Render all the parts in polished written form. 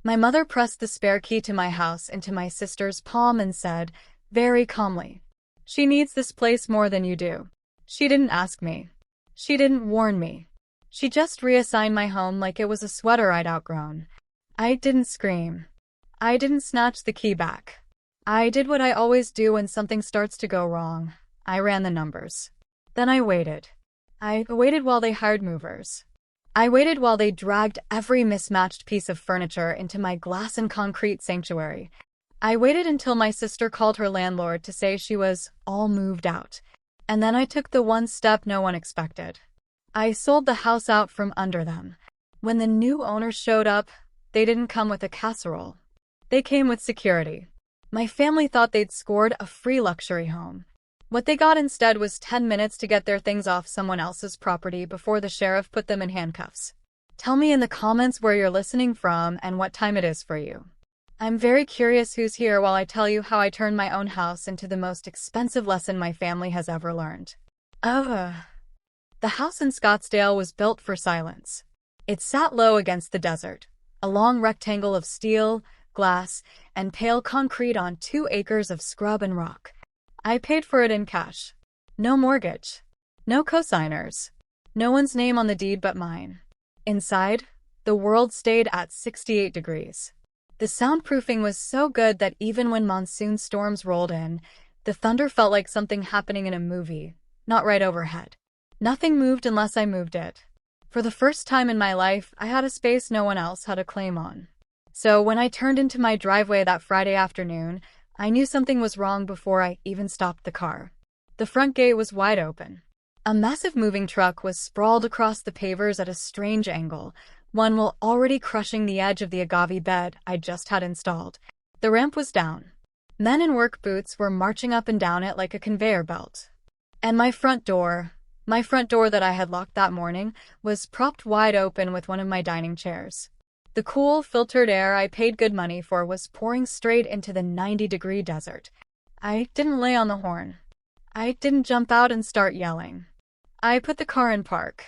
My mother pressed the spare key to my house into my sister's palm and said, very calmly, "She needs this place more than you do." She didn't ask me. She didn't warn me. She just reassigned my home like it was a sweater I'd outgrown. I didn't scream. I didn't snatch the key back. I did what I always do when something starts to go wrong. I ran the numbers. Then I waited. I waited while they hired movers. I waited while they dragged every mismatched piece of furniture into my glass and concrete sanctuary. I waited until my sister called her landlord to say she was all moved out. And then I took the one step no one expected. I sold the house out from under them. When the new owners showed up, they didn't come with a casserole. They came with security. My family thought they'd scored a free luxury home. What they got instead was 10 minutes to get their things off someone else's property before the sheriff put them in handcuffs. Tell me in the comments where you're listening from and what time it is for you. I'm very curious who's here while I tell you how I turned my own house into the most expensive lesson my family has ever learned. The house in Scottsdale was built for silence. It sat low against the desert, a long rectangle of steel, glass, and pale concrete on 2 acres of scrub and rock. I paid for it in cash. No mortgage. No cosigners. No one's name on the deed but mine. Inside, the world stayed at 68 degrees. The soundproofing was so good that even when monsoon storms rolled in, the thunder felt like something happening in a movie, not right overhead. Nothing moved unless I moved it. For the first time in my life, I had a space no one else had a claim on. So when I turned into my driveway that Friday afternoon, I knew something was wrong before I even stopped the car. The front gate was wide open. A massive moving truck was sprawled across the pavers at a strange angle, one while already crushing the edge of the agave bed I'd just had installed. The ramp was down. Men in work boots were marching up and down it like a conveyor belt. And my front door that I had locked that morning, was propped wide open with one of my dining chairs. The cool, filtered air I paid good money for was pouring straight into the 90-degree desert. I didn't lay on the horn. I didn't jump out and start yelling. I put the car in park,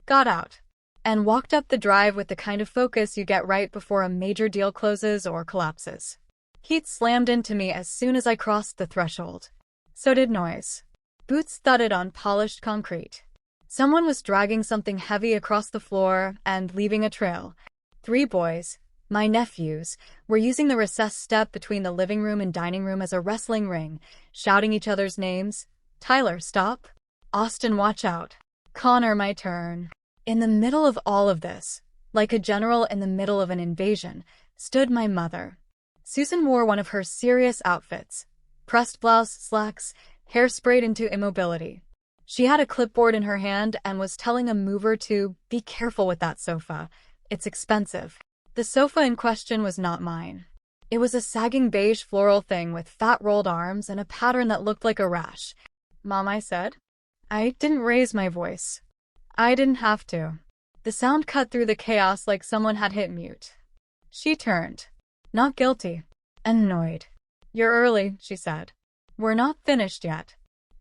got out, and walked up the drive with the kind of focus you get right before a major deal closes or collapses. Heat slammed into me as soon as I crossed the threshold. So did noise. Boots thudded on polished concrete. Someone was dragging something heavy across the floor and leaving a trail. 3 boys, my nephews, were using the recessed step between the living room and dining room as a wrestling ring, shouting each other's names. Tyler, stop. Austin, watch out. Connor, my turn. In the middle of all of this, like a general in the middle of an invasion, stood my mother. Susan wore one of her serious outfits. Pressed blouse, slacks, hair sprayed into immobility. She had a clipboard in her hand and was telling a mover to be careful with that sofa. It's expensive. The sofa in question was not mine. It was a sagging beige floral thing with fat rolled arms and a pattern that looked like a rash. Mom, I said. I didn't raise my voice. I didn't have to. The sound cut through the chaos like someone had hit mute. She turned. Not guilty. Annoyed. You're early, she said. We're not finished yet.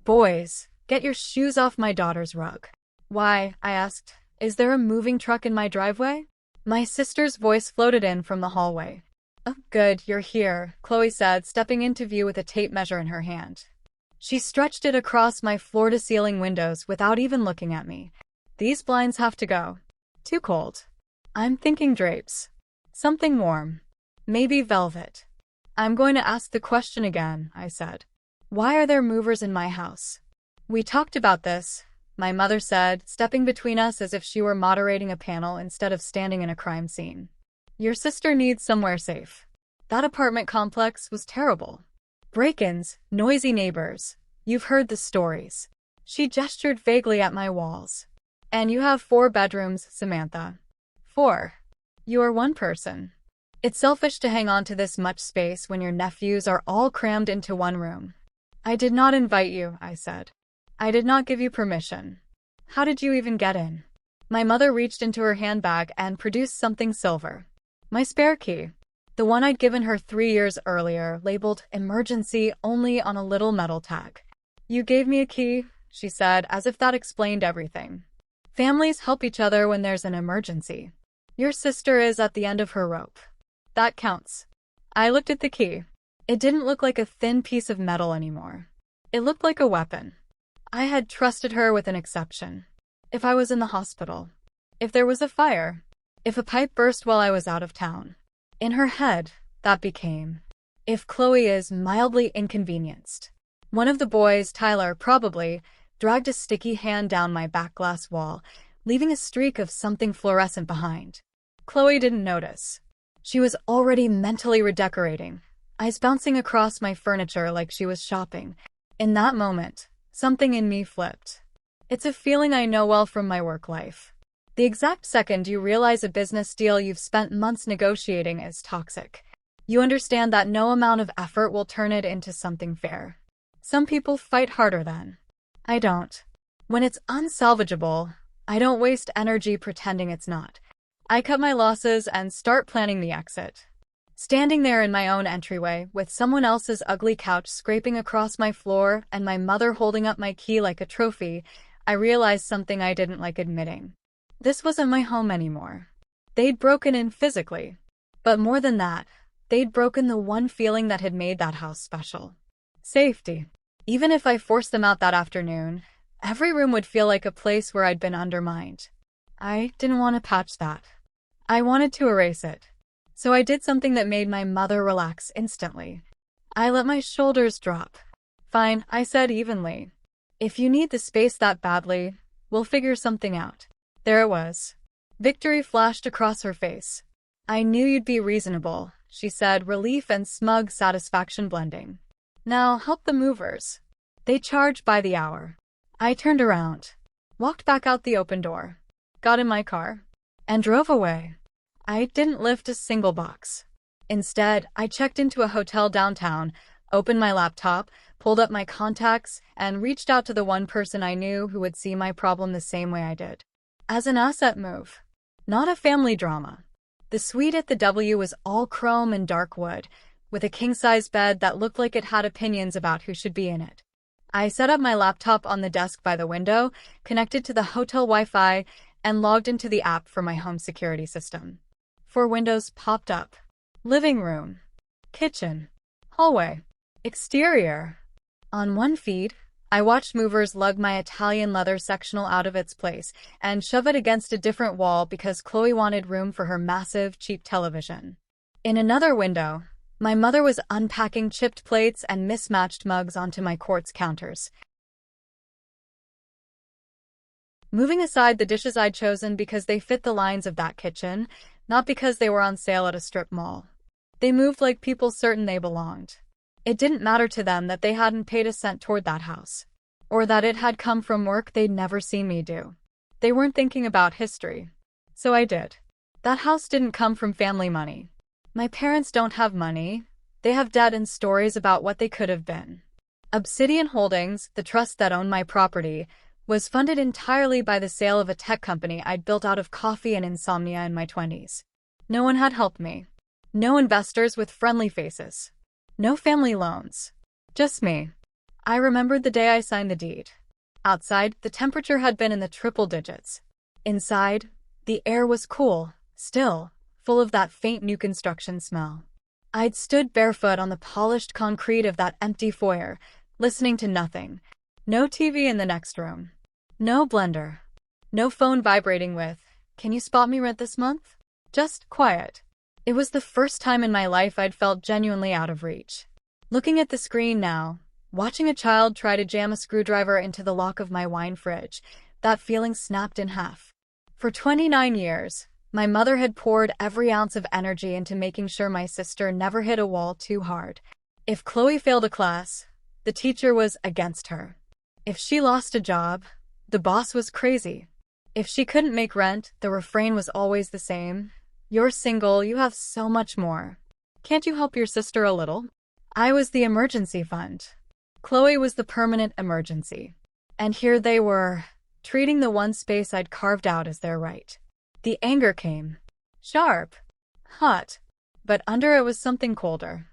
Boys, get your shoes off my daughter's rug. Why, I asked, is there a moving truck in my driveway? My sister's voice floated in from the hallway. Oh, good, you're here, Chloe said, stepping into view with a tape measure in her hand. She stretched it across my floor-to-ceiling windows without even looking at me. These blinds have to go. Too cold. I'm thinking drapes. Something warm. Maybe velvet. I'm going to ask the question again, I said. Why are there movers in my house? We talked about this, my mother said, stepping between us as if she were moderating a panel instead of standing in a crime scene. Your sister needs somewhere safe. That apartment complex was terrible. Break-ins, noisy neighbors. You've heard the stories. She gestured vaguely at my walls. And you have 4 bedrooms, Samantha. 4. You are one person. It's selfish to hang on to this much space when your nephews are all crammed into one room. I did not invite you, I said. I did not give you permission. How did you even get in? My mother reached into her handbag and produced something silver. My spare key. The one I'd given her 3 years earlier, labeled emergency only on a little metal tag. You gave me a key, she said, as if that explained everything. Families help each other when there's an emergency. Your sister is at the end of her rope. That counts. I looked at the key. It didn't look like a thin piece of metal anymore. It looked like a weapon. I had trusted her with an exception. If I was in the hospital, if there was a fire, if a pipe burst while I was out of town. In her head, that became, if Chloe is mildly inconvenienced. One of the boys, Tyler, probably, dragged a sticky hand down my back glass wall, leaving a streak of something fluorescent behind. Chloe didn't notice. She was already mentally redecorating, eyes bouncing across my furniture like she was shopping. In that moment, something in me flipped. It's a feeling I know well from my work life. The exact second you realize a business deal you've spent months negotiating is toxic, you understand that no amount of effort will turn it into something fair. Some people fight harder then. I don't. When it's unsalvageable, I don't waste energy pretending it's not. I cut my losses and start planning the exit. Standing there in my own entryway, with someone else's ugly couch scraping across my floor and my mother holding up my key like a trophy, I realized something I didn't like admitting. This wasn't my home anymore. They'd broken in physically. But more than that, they'd broken the one feeling that had made that house special. Safety. Even if I forced them out that afternoon, every room would feel like a place where I'd been undermined. I didn't want to patch that. I wanted to erase it. So I did something that made my mother relax instantly. I let my shoulders drop. Fine, I said evenly. If you need the space that badly, we'll figure something out. There it was. Victory flashed across her face. I knew you'd be reasonable, she said, relief and smug satisfaction blending. Now help the movers. They charge by the hour. I turned around, walked back out the open door, got in my car, and drove away. I didn't lift a single box. Instead, I checked into a hotel downtown, opened my laptop, pulled up my contacts, and reached out to the one person I knew who would see my problem the same way I did. As an asset move, not a family drama. The suite at the W was all chrome and dark wood, with a king-size bed that looked like it had opinions about who should be in it. I set up my laptop on the desk by the window, connected to the hotel Wi-Fi, and logged into the app for my home security system. 4 windows popped up. Living room, kitchen, hallway, exterior. On one feed, I watched movers lug my Italian leather sectional out of its place and shove it against a different wall because Chloe wanted room for her massive, cheap television. In another window, my mother was unpacking chipped plates and mismatched mugs onto my quartz counters, moving aside the dishes I'd chosen because they fit the lines of that kitchen, not because they were on sale at a strip mall. They moved like people certain they belonged. It didn't matter to them that they hadn't paid a cent toward that house, or that it had come from work they'd never seen me do. They weren't thinking about history. So I did. That house didn't come from family money. My parents don't have money. They have debt and stories about what they could have been. Obsidian Holdings, the trust that owned my property, was funded entirely by the sale of a tech company I'd built out of coffee and insomnia in my 20s. No one had helped me. No investors with friendly faces. No family loans. Just me. I remembered the day I signed the deed. Outside, the temperature had been in the triple digits. Inside, the air was cool, still, full of that faint new construction smell. I'd stood barefoot on the polished concrete of that empty foyer, listening to nothing. No TV in the next room. No blender. No phone vibrating with, "Can you spot me rent this month?" Just quiet. It was the first time in my life I'd felt genuinely out of reach. Looking at the screen now, watching a child try to jam a screwdriver into the lock of my wine fridge, that feeling snapped in half. For 29 years, my mother had poured every ounce of energy into making sure my sister never hit a wall too hard. If Chloe failed a class, the teacher was against her. If she lost a job, the boss was crazy. If she couldn't make rent, the refrain was always the same. "You're single, you have so much more. Can't you help your sister a little?" I was the emergency fund. Chloe was the permanent emergency. And here they were, treating the one space I'd carved out as their right. The anger came. Sharp. Hot. But under it was something colder.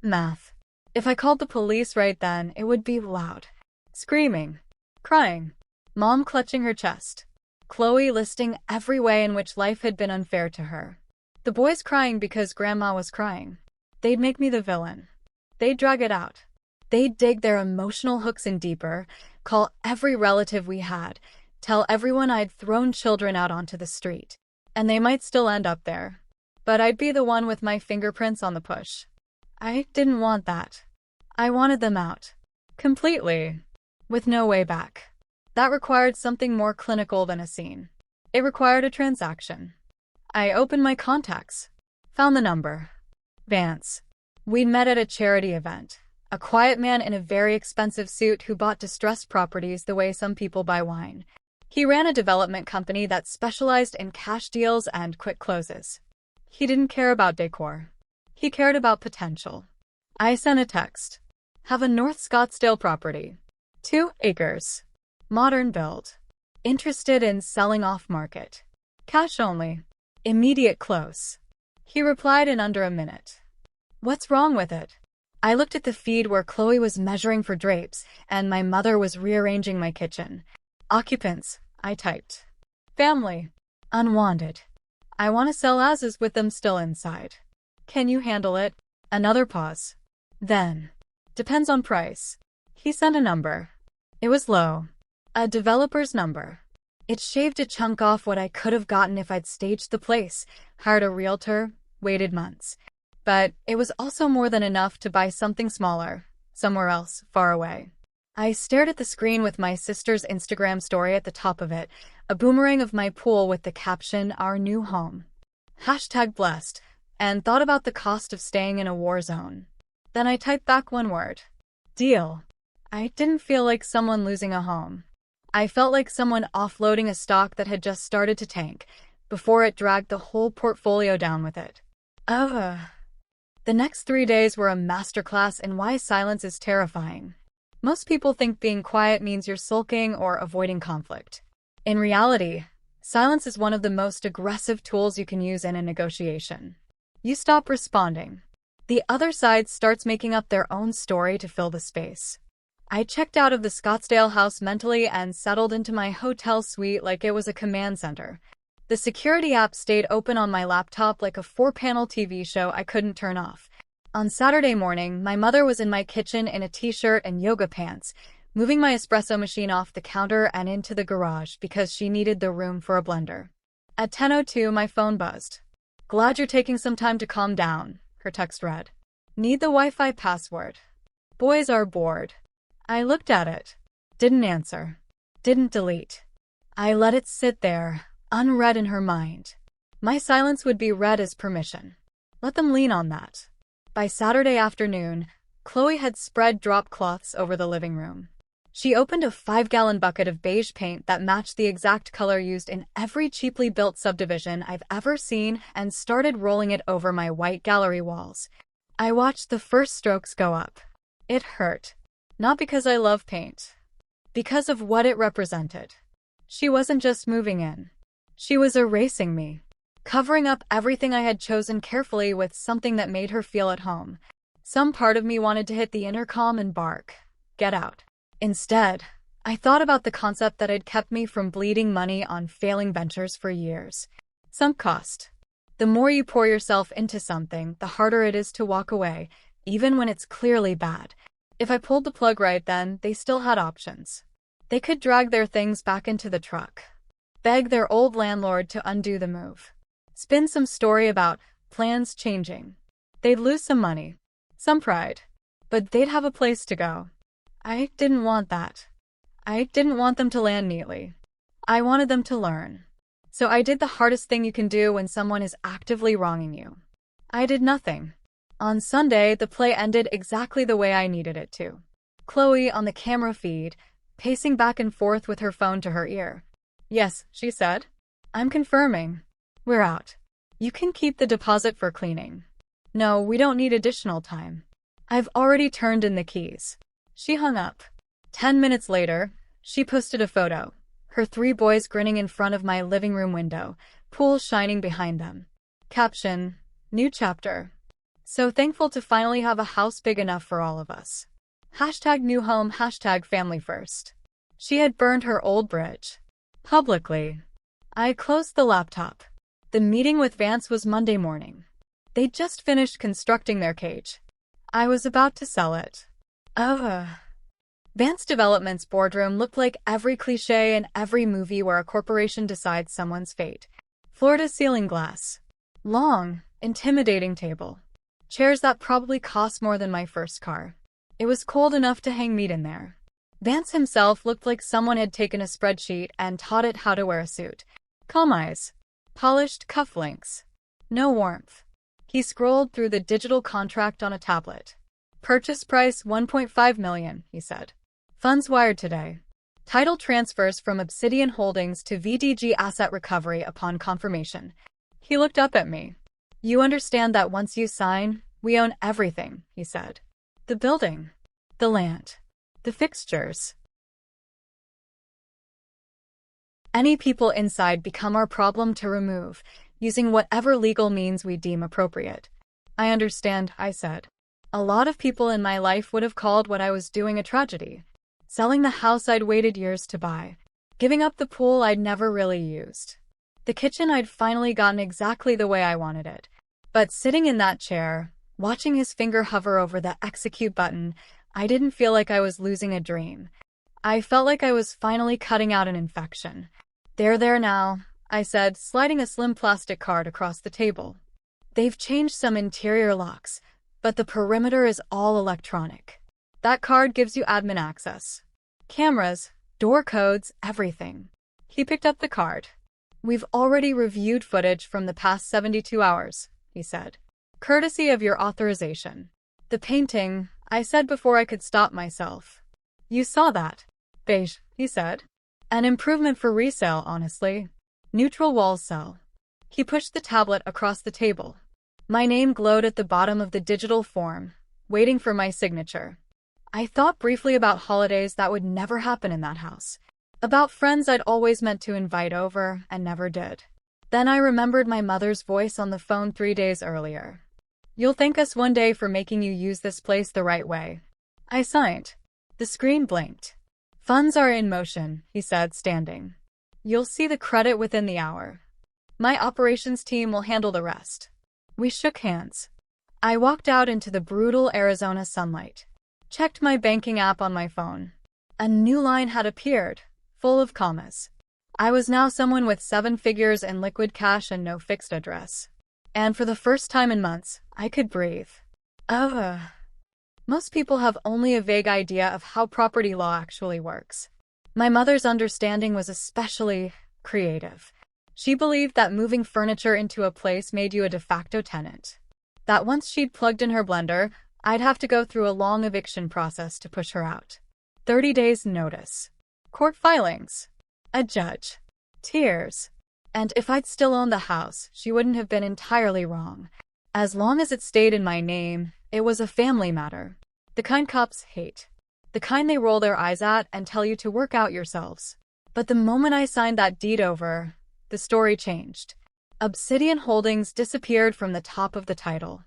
Math. If I called the police right then, it would be loud. Screaming. Crying. Mom clutching her chest. Chloe listing every way in which life had been unfair to her. The boys crying because grandma was crying. They'd make me the villain. They'd drag it out. They'd dig their emotional hooks in deeper, call every relative we had, tell everyone I'd thrown children out onto the street. And they might still end up there. But I'd be the one with my fingerprints on the push. I didn't want that. I wanted them out. Completely. With no way back. That required something more clinical than a scene. It required a transaction. I opened my contacts. Found the number. Vance. We'd met at a charity event. A quiet man in a very expensive suit who bought distressed properties the way some people buy wine. He ran a development company that specialized in cash deals and quick closes. He didn't care about decor. He cared about potential. I sent a text. Have a North Scottsdale property. 2 acres. Modern build. Interested in selling off-market. Cash only. Immediate close. He replied in under a minute. What's wrong with it? I looked at the feed where Chloe was measuring for drapes, and my mother was rearranging my kitchen. Occupants, I typed. Family. Unwanted. I want to sell as is with them still inside. Can you handle it? Another pause. Then. Depends on price. He sent a number. It was low. A developer's number. It shaved a chunk off what I could have gotten if I'd staged the place, hired a realtor, waited months. But it was also more than enough to buy something smaller, somewhere else, far away. I stared at the screen with my sister's Instagram story at the top of it, a boomerang of my pool with the caption, "Our new home." #blessed, and thought about the cost of staying in a war zone. Then I typed back one word. Deal. I didn't feel like someone losing a home. I felt like someone offloading a stock that had just started to tank, before it dragged the whole portfolio down with it. The next 3 days were a masterclass in why silence is terrifying. Most people think being quiet means you're sulking or avoiding conflict. In reality, silence is one of the most aggressive tools you can use in a negotiation. You stop responding. The other side starts making up their own story to fill the space. I checked out of the Scottsdale house mentally and settled into my hotel suite like it was a command center. The security app stayed open on my laptop like a 4-panel TV show I couldn't turn off. On Saturday morning, my mother was in my kitchen in a t-shirt and yoga pants, moving my espresso machine off the counter and into the garage because she needed the room for a blender. At 10:02, my phone buzzed. Glad you're taking some time to calm down, her text read. Need the Wi-Fi password. Boys are bored. I looked at it. Didn't answer. Didn't delete. I let it sit there, unread in her mind. My silence would be read as permission. Let them lean on that. By Saturday afternoon, Chloe had spread drop cloths over the living room. She opened a 5-gallon bucket of beige paint that matched the exact color used in every cheaply built subdivision I've ever seen and started rolling it over my white gallery walls. I watched the first strokes go up. It hurt. Not because I love paint. Because of what it represented. She wasn't just moving in. She was erasing me. Covering up everything I had chosen carefully with something that made her feel at home. Some part of me wanted to hit the intercom and bark. Get out. Instead, I thought about the concept that had kept me from bleeding money on failing ventures for years. Sunk cost. The more you pour yourself into something, the harder it is to walk away, even when it's clearly bad. If I pulled the plug right then, they still had options. They could drag their things back into the truck. Beg their old landlord to undo the move. Spin some story about plans changing. They'd lose some money. Some pride. But they'd have a place to go. I didn't want that. I didn't want them to land neatly. I wanted them to learn. So I did the hardest thing you can do when someone is actively wronging you. I did nothing. On Sunday, the play ended exactly the way I needed it to. Chloe, on the camera feed, pacing back and forth with her phone to her ear. Yes, she said. I'm confirming. We're out. You can keep the deposit for cleaning. No, we don't need additional time. I've already turned in the keys. She hung up. 10 minutes later, she posted a photo. Her 3 boys grinning in front of my living room window, pool shining behind them. Caption, new chapter. So thankful to finally have a house big enough for all of us. #new home, #family first. She had burned her old bridge. Publicly. I closed the laptop. The meeting with Vance was Monday morning. They'd just finished constructing their cage. I was about to sell it. Vance Development's boardroom looked like every cliché in every movie where a corporation decides someone's fate. Floor-to-ceiling glass. Long, intimidating table. Chairs that probably cost more than my first car. It was cold enough to hang meat in there. Vance himself looked like someone had taken a spreadsheet and taught it how to wear a suit. Calm eyes. Polished cufflinks. No warmth. He scrolled through the digital contract on a tablet. Purchase price $1.5 million, he said. Funds wired today. Title transfers from Obsidian Holdings to VDG Asset Recovery upon confirmation. He looked up at me. You understand that once you sign, we own everything, he said. The building. The land. The fixtures. Any people inside become our problem to remove, using whatever legal means we deem appropriate. I understand, I said. A lot of people in my life would have called what I was doing a tragedy. Selling the house I'd waited years to buy. Giving up the pool I'd never really used. The kitchen I'd finally gotten exactly the way I wanted it. But sitting in that chair, watching his finger hover over the execute button, I didn't feel like I was losing a dream. I felt like I was finally cutting out an infection. They're there now, I said, sliding a slim plastic card across the table. They've changed some interior locks, but the perimeter is all electronic. That card gives you admin access. Cameras, door codes, everything. He picked up the card. We've already reviewed footage from the past 72 hours, he said. Courtesy of your authorization. The painting, I said before I could stop myself. You saw that. Beige, he said. An improvement for resale, honestly. Neutral walls sell. He pushed the tablet across the table. My name glowed at the bottom of the digital form, waiting for my signature. I thought briefly about holidays that would never happen in that house. About friends I'd always meant to invite over and never did. Then I remembered my mother's voice on the phone 3 days earlier. You'll thank us one day for making you use this place the right way. I signed. The screen blinked. Funds are in motion, he said, standing. You'll see the credit within the hour. My operations team will handle the rest. We shook hands. I walked out into the brutal Arizona sunlight. Checked my banking app on my phone. A new line had appeared, full of commas. I was now someone with 7 figures in liquid cash and no fixed address. And for the first time in months, I could breathe. Most people have only a vague idea of how property law actually works. My mother's understanding was especially creative. She believed that moving furniture into a place made you a de facto tenant. That once she'd plugged in her blender, I'd have to go through a long eviction process to push her out. 30 days notice. Court filings. A judge. Tears. And if I'd still owned the house, she wouldn't have been entirely wrong. As long as it stayed in my name, it was a family matter. The kind cops hate. The kind they roll their eyes at and tell you to work out yourselves. But the moment I signed that deed over, the story changed. Obsidian Holdings disappeared from the top of the title.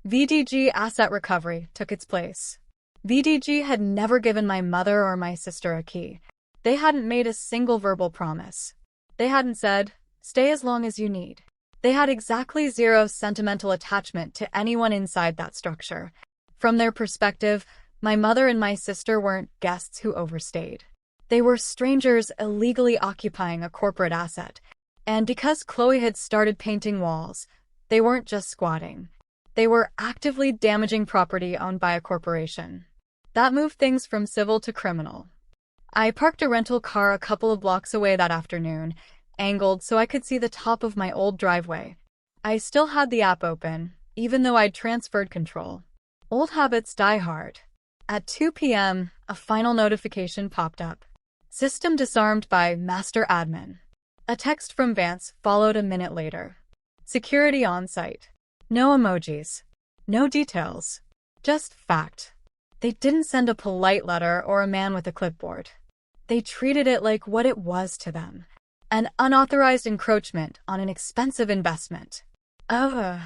VDG Asset Recovery took its place. VDG had never given my mother or my sister a key. They hadn't made a single verbal promise. They hadn't said, stay as long as you need. They had exactly zero sentimental attachment to anyone inside that structure. From their perspective, my mother and my sister weren't guests who overstayed. They were strangers illegally occupying a corporate asset. And because Chloe had started painting walls, they weren't just squatting. They were actively damaging property owned by a corporation. That moved things from civil to criminal. I parked a rental car a couple of blocks away that afternoon, angled so I could see the top of my old driveway. I still had the app open, even though I'd transferred control. Old habits die hard. At 2 p.m., a final notification popped up. System disarmed by Master Admin. A text from Vance followed a minute later. Security on site. No emojis. No details. Just fact. They didn't send a polite letter or a man with a clipboard. They treated it like what it was to them. An unauthorized encroachment on an expensive investment. The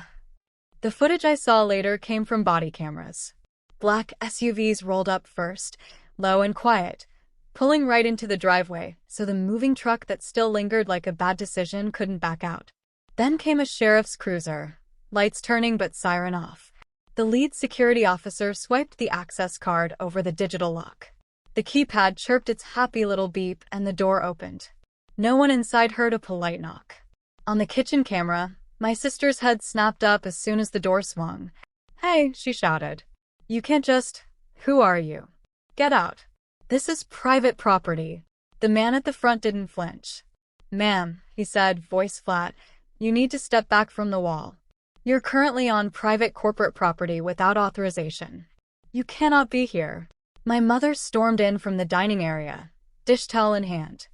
footage I saw later came from body cameras. Black SUVs rolled up first, low and quiet, pulling right into the driveway so the moving truck that still lingered like a bad decision couldn't back out. Then came a sheriff's cruiser, lights turning but siren off. The lead security officer swiped the access card over the digital lock. The keypad chirped its happy little beep and the door opened. No one inside heard a polite knock. On the kitchen camera, my sister's head snapped up as soon as the door swung. "Hey," she shouted. "You can't just... Who are you? Get out. This is private property." The man at the front didn't flinch. "Ma'am," he said, voice flat, "you need to step back from the wall. You're currently on private corporate property without authorization. You cannot be here." My mother stormed in from the dining area, dish towel in hand.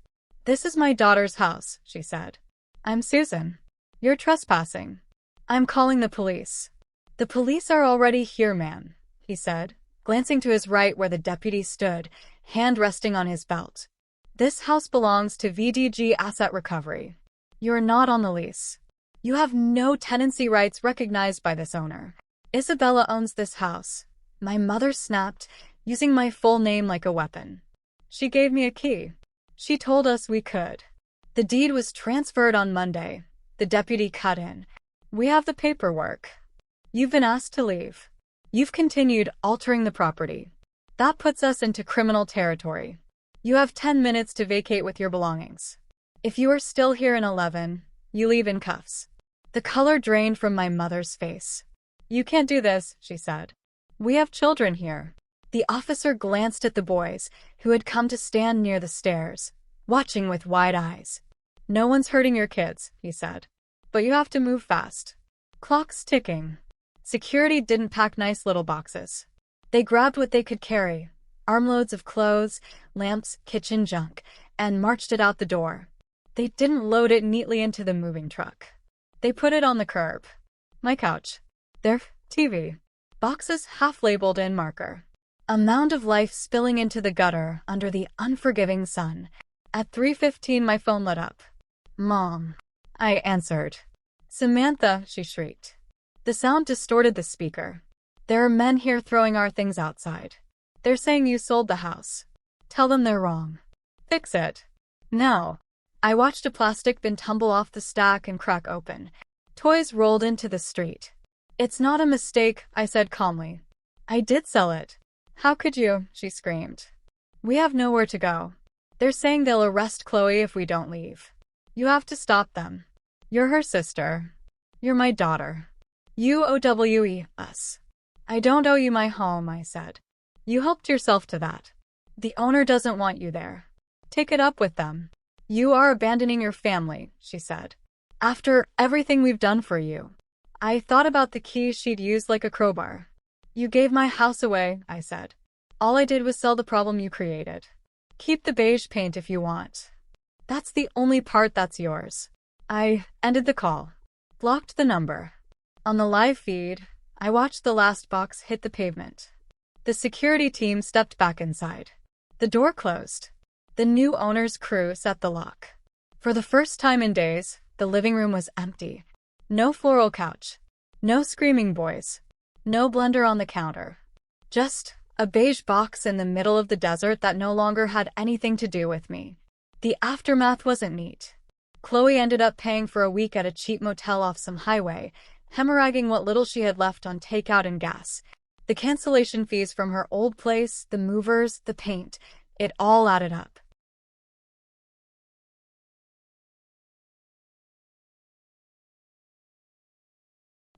"This is my daughter's house," she said. "I'm Susan. You're trespassing. I'm calling the police." "The police are already here, ma'am," he said, glancing to his right where the deputy stood, hand resting on his belt. "This house belongs to VDG Asset Recovery. You're not on the lease. You have no tenancy rights recognized by this owner. Isabella owns this house." My mother snapped, using my full name like a weapon. "She gave me a key. She told us we could." "The deed was transferred on Monday," the deputy cut in. "We have the paperwork. You've been asked to leave. You've continued altering the property. That puts us into criminal territory. You have 10 minutes to vacate with your belongings. If you are still here in 11, you leave in cuffs." The color drained from my mother's face. "You can't do this," she said. "We have children here." The officer glanced at the boys, who had come to stand near the stairs, watching with wide eyes. "No one's hurting your kids," he said. "But you have to move fast. Clock's ticking." Security didn't pack nice little boxes. They grabbed what they could carry, armloads of clothes, lamps, kitchen junk, and marched it out the door. They didn't load it neatly into the moving truck. They put it on the curb. My couch. Their TV. Boxes half-labeled in marker. A mound of life spilling into the gutter under the unforgiving sun. At 3:15 my phone lit up. "Mom," I answered. "Samantha," she shrieked. The sound distorted the speaker. "There are men here throwing our things outside. They're saying you sold the house. Tell them they're wrong. Fix it. Now." I watched a plastic bin tumble off the stack and crack open. Toys rolled into the street. "It's not a mistake," I said calmly. "I did sell it." "How could you?" she screamed. "We have nowhere to go. They're saying they'll arrest Chloe if we don't leave. You have to stop them. You're her sister. You're my daughter. You owe us." "I don't owe you my home," I said. "You helped yourself to that. The owner doesn't want you there. Take it up with them." "You are abandoning your family," she said. "After everything we've done for you." I thought about the key she'd used like a crowbar. "You gave my house away," I said. "All I did was sell the problem you created. Keep the beige paint if you want. That's the only part that's yours." I ended the call. Blocked the number. On the live feed, I watched the last box hit the pavement. The security team stepped back inside. The door closed. The new owner's crew set the lock. For the first time in days, the living room was empty. No floral couch. No screaming boys. No blender on the counter. Just a beige box in the middle of the desert that no longer had anything to do with me. The aftermath wasn't neat. Chloe ended up paying for a week at a cheap motel off some highway, hemorrhaging what little she had left on takeout and gas. The cancellation fees from her old place, the movers, the paint, it all added up.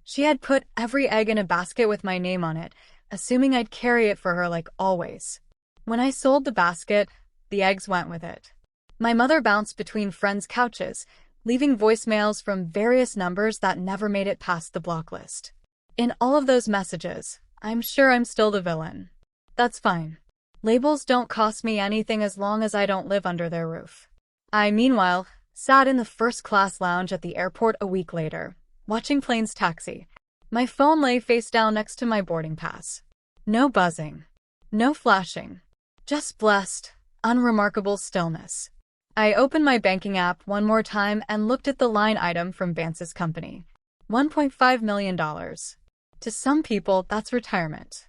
She had put every egg in a basket with my name on it, assuming I'd carry it for her like always. When I sold the basket, the eggs went with it. My mother bounced between friends' couches, leaving voicemails from various numbers that never made it past the block list. In all of those messages, I'm sure I'm still the villain. That's fine. Labels don't cost me anything as long as I don't live under their roof. I, meanwhile, sat in the first-class lounge at the airport a week later, watching planes taxi. My phone lay face down next to my boarding pass. No buzzing. No flashing. Just blessed, unremarkable stillness. I opened my banking app one more time and looked at the line item from Vance's company. $1.5 million. To some people, that's retirement.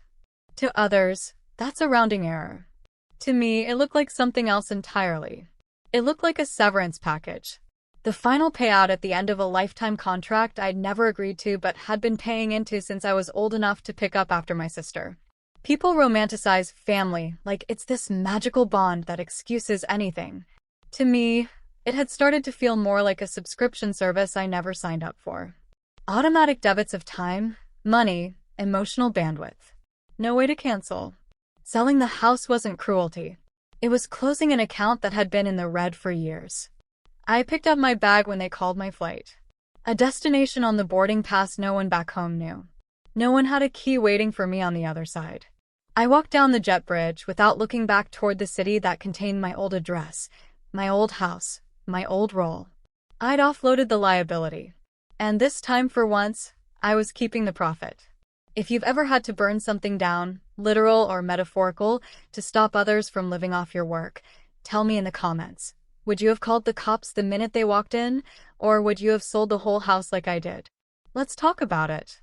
To others, that's a rounding error. To me, it looked like something else entirely. It looked like a severance package. The final payout at the end of a lifetime contract I'd never agreed to but had been paying into since I was old enough to pick up after my sister. People romanticize family like it's this magical bond that excuses anything. To me, it had started to feel more like a subscription service I never signed up for. Automatic debits of time, money, emotional bandwidth. No way to cancel. Selling the house wasn't cruelty. It was closing an account that had been in the red for years. I picked up my bag when they called my flight. A destination on the boarding pass no one back home knew. No one had a key waiting for me on the other side. I walked down the jet bridge without looking back toward the city that contained my old address, my old house, my old role. I'd offloaded the liability. And this time for once, I was keeping the profit. If you've ever had to burn something down, literal or metaphorical, to stop others from living off your work, tell me in the comments. Would you have called the cops the minute they walked in, or would you have sold the whole house like I did? Let's talk about it.